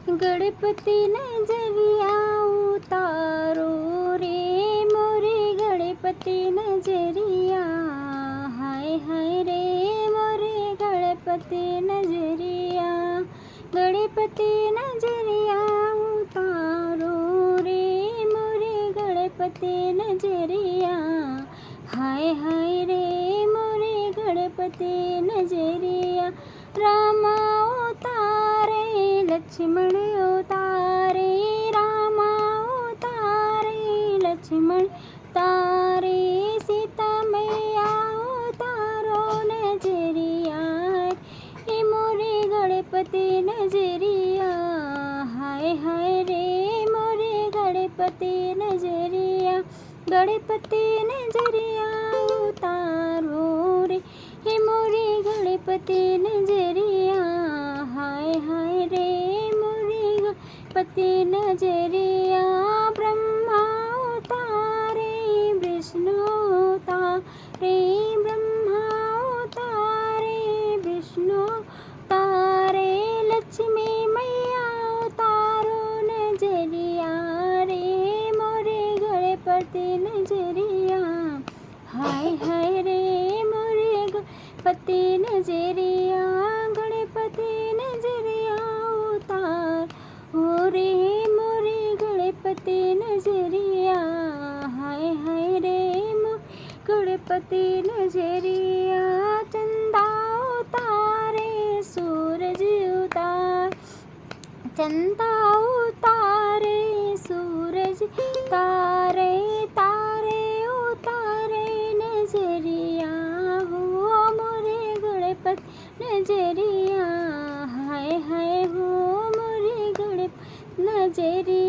गणपति नजरिया उतारो रे मोरे गणपति नजरिया। हाय हाय रे मोरे गणपति नजरिया। गणपति नजरिया उतारो रे मोरे गणपति नजरिया। हाय हाय रे मोरे गणपति नजरिया। राम अवतारे लक्ष्मण अवतारे। राम अवतारे लक्ष्मण तारे। सीता मैया अवतारो नजरिया। हे मोरे गणपति नजरिया। हाय हाय रे मोरे गणपति नजरिया। गणपति नजरिया उतारो रे हे मोरे गणपति नजरिया। हाय हाय रे मोरे गणपति नजरिया। ब्रह्मा अवतारे विष्णु अवतारे। ब्रह्मा अवतारे विष्णु अवतारे। लक्ष्मी मैया अवतारो नजरिया रे मोरे गणपति नजरिया। हाय हाय रे मोरे गणपति नजरिया। गणपति नजरिया उतार हो रे मोरे गणपति नजरिया। हाय हाय रे मोरे गणपति नजरिया। चंदा उतारे सूरज उतार। चंदा उतारे सूरज तारे। तारे उतारे नजरिया हो मोरे गणपति नजरिया। हाय हाय हो मोरे गणपति नजरिया।